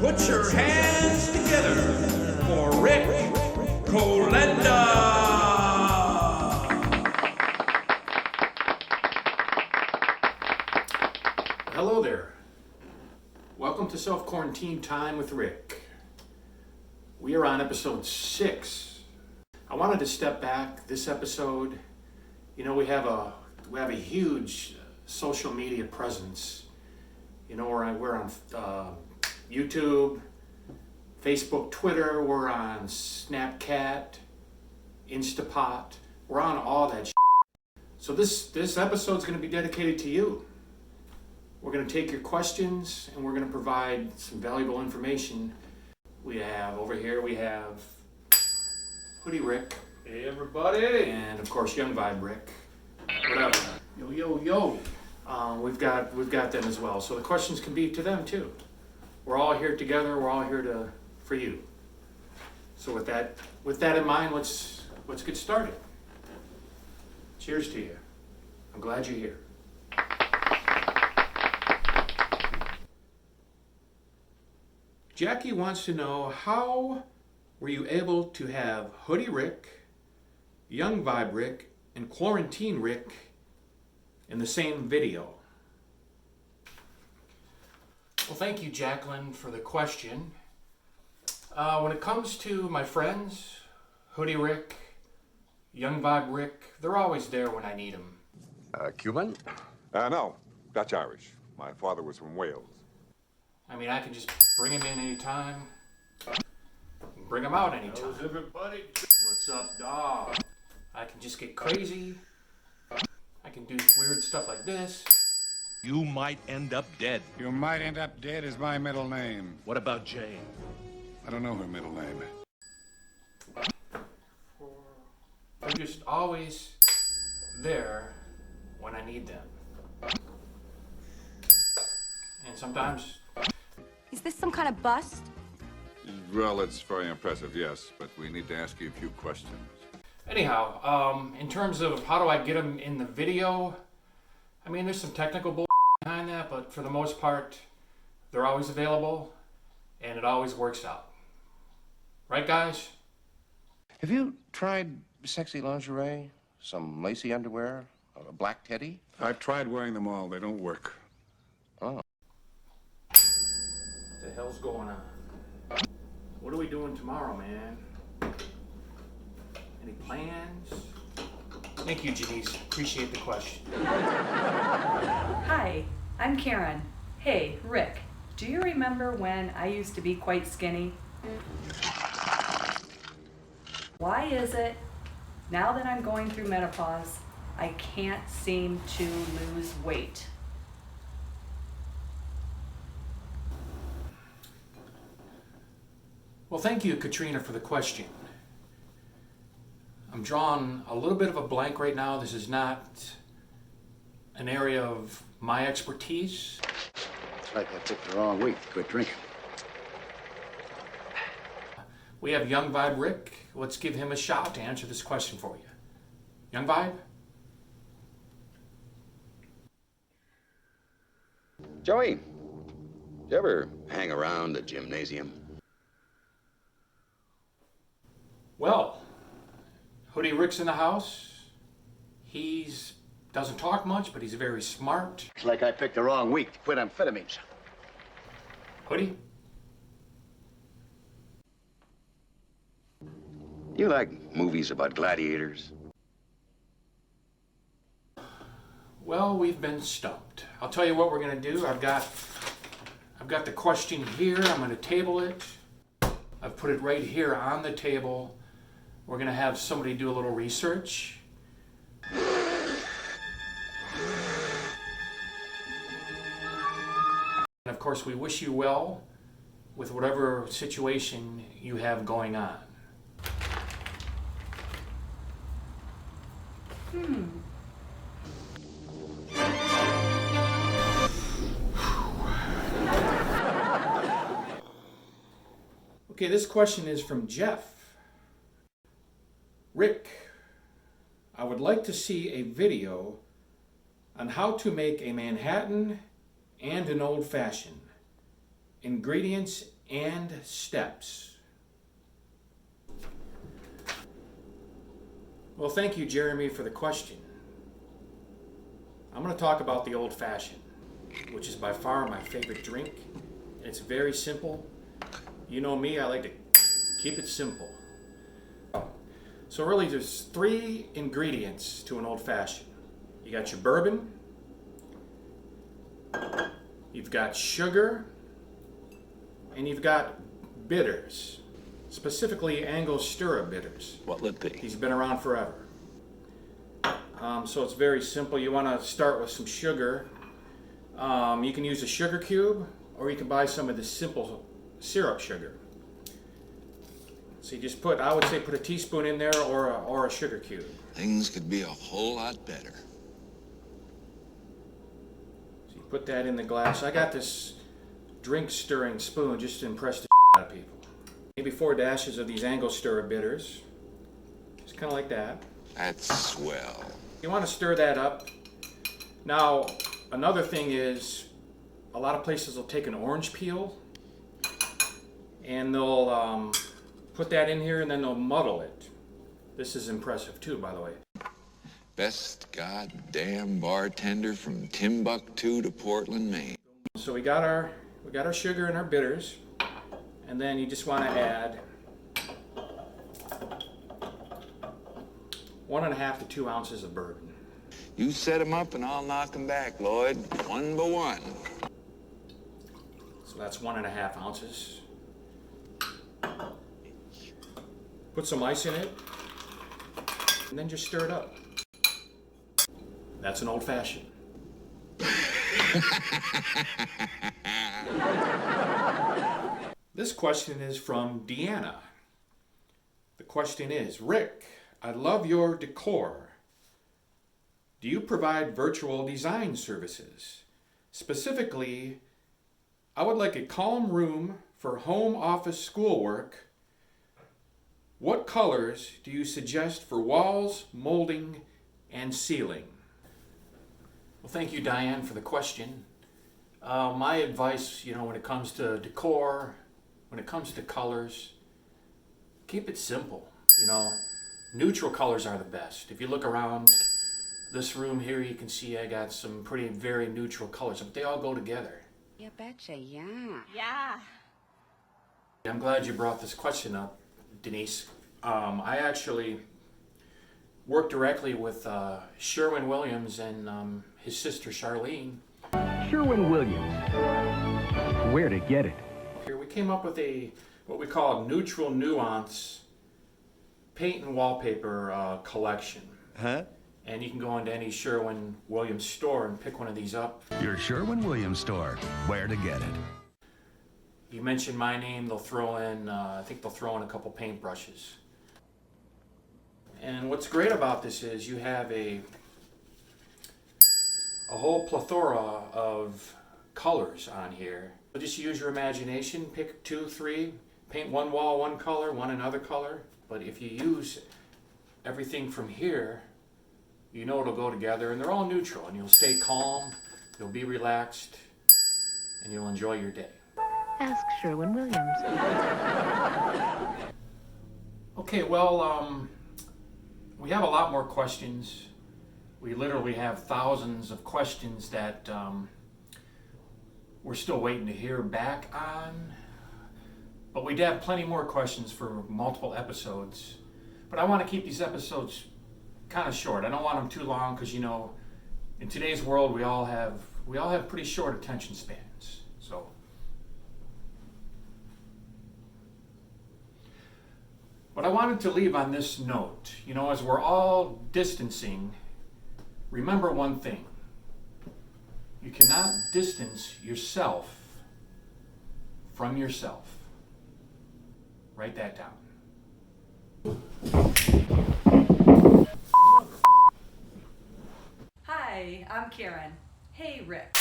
Put your hands together for Rick Colenda. Hello there. Welcome to Self-Quarantine Time with Rick. We are on episode 6. I wanted to step back this episode. You know, we have a huge social media presence. You know, we're on YouTube, Facebook, Twitter, we're on Snapchat, Instapot, we're on all that shit. So this episode's going to be dedicated to you. We're going to take your questions and we're going to provide some valuable information. We have Hoodie Rick. Hey everybody. And of course Young Vibe Rick. Whatever. Yo. We've got them as well. So the questions can be to them too. We're all here together. We're all here for you. So with that in mind, let's get started. Cheers to you. I'm glad you're here. Jackie wants to know, how were you able to have Hoodie Rick, Young Vibe Rick, and Quarantine Rick in the same video? Well, thank you, Jacqueline, for the question. When it comes to my friends, Hoodie Rick, Young Vibe Rick, they're always there when I need them. Cuban? No, Dutch Irish. My father was from Wales. I mean, I can just bring them in anytime, bring them out anytime. How's everybody? What's up, dog? I can just get crazy. I can do weird stuff like this. You might end up dead. You might end up dead is my middle name. What about Jane? I don't know her middle name. They're just always there when I need them. And sometimes... Is this some kind of bust? Well, it's very impressive, yes, but we need to ask you a few questions. Anyhow, in terms of how do I get them in the video, I mean, there's some technical bull behind that, but for the most part, they're always available, and it always works out. Right, guys? Have you tried sexy lingerie? Some lacy underwear? A black teddy? I've tried wearing them all. They don't work. Oh. What the hell's going on? What are we doing tomorrow, man? Any plans? Thank you, Janice. Appreciate the question. Hi, I'm Karen. Hey, Rick, do you remember when I used to be quite skinny? Why is it, now that I'm going through menopause, I can't seem to lose weight? Well, thank you, Katrina, for the question. I'm drawing a little bit of a blank right now. This is not an area of my expertise. It's like I picked the wrong week to quit drinking. We have Young Vibe Rick. Let's give him a shot to answer this question for you. Young Vibe? Joey, did you ever hang around the gymnasium? Well, Hoodie Rick's in the house. Doesn't talk much, but he's very smart. It's like I picked the wrong week to quit amphetamines. Hoodie? You like movies about gladiators? Well, we've been stumped. I'll tell you what we're gonna do. I've got the question here. I'm gonna table it. I've put it right here on the table. We're gonna have somebody do a little research. And of course, we wish you well with whatever situation you have going on. Okay, this question is from Jeff. Rick, I would like to see a video on how to make a Manhattan and an old fashioned. Ingredients and steps. Well, thank you, Jeremy, for the question. I'm going to talk about the Old Fashioned, which is by far my favorite drink. It's very simple. You know me, I like to keep it simple. So really there's 3 ingredients to an Old Fashioned. You got your bourbon, you've got sugar, and you've got bitters, specifically Angostura bitters. What would be? These have been around forever. So it's very simple. You want to start with some sugar. You can use a sugar cube, or you can buy some of the simple syrup sugar. So you just put, I would say, put a teaspoon in there, or a sugar cube. Things could be a whole lot better. So you put that in the glass. I got this drink stirring spoon just to impress the out of people. Maybe 4 dashes of these Angostura bitters. Just kind of like that. That's swell. You want to stir that up. Now, another thing is, a lot of places will take an orange peel and they'll put that in here and then they'll muddle it. This is impressive too, by the way. Best goddamn bartender from Timbuktu to Portland, Maine. So we got our sugar and our bitters, and then you just want to add 1.5 to 2 ounces of bourbon. You set 'em up and I'll knock 'em back, Lloyd, one by one. So that's 1.5 ounces. Put some ice in it, and then just stir it up. That's an Old Fashioned. This question is from Deanna. The question is, Rick, I love your decor. Do you provide virtual design services? Specifically, I would like a calm room for home office schoolwork. What colors do you suggest for walls, molding, and ceiling? Well, thank you, Diane, for the question. My advice, when it comes to decor, when it comes to colors, keep it simple. Neutral colors are the best. If you look around this room here, you can see I got some very neutral colors, but they all go together. You betcha, yeah. Yeah. I'm glad you brought this question up, Denise. I actually work directly with Sherwin-Williams and his sister Charlene. Sherwin-Williams. Where to get it? Here we came up with what we call neutral nuance paint and wallpaper collection. Huh? And you can go into any Sherwin-Williams store and pick one of these up. Your Sherwin-Williams store. Where to get it? You mention my name, they'll throw in, I think they'll throw in a couple paintbrushes. And what's great about this is you have a whole plethora of colors on here. So just use your imagination, pick 2, 3, paint one wall one color, one another color. But if you use everything from here, it'll go together, and they're all neutral, and you'll stay calm, you'll be relaxed, and you'll enjoy your day. Ask Sherwin-Williams. Okay, well, we have a lot more questions. We literally have thousands of questions that we're still waiting to hear back on. But we have plenty more questions for multiple episodes. But I want to keep these episodes kind of short. I don't want them too long because, in today's world, we all have pretty short attention spans. So, but I wanted to leave on this note. As we're all distancing, remember one thing. You cannot distance yourself from yourself. Write that down. Hi, I'm Karen. Hey, Rick.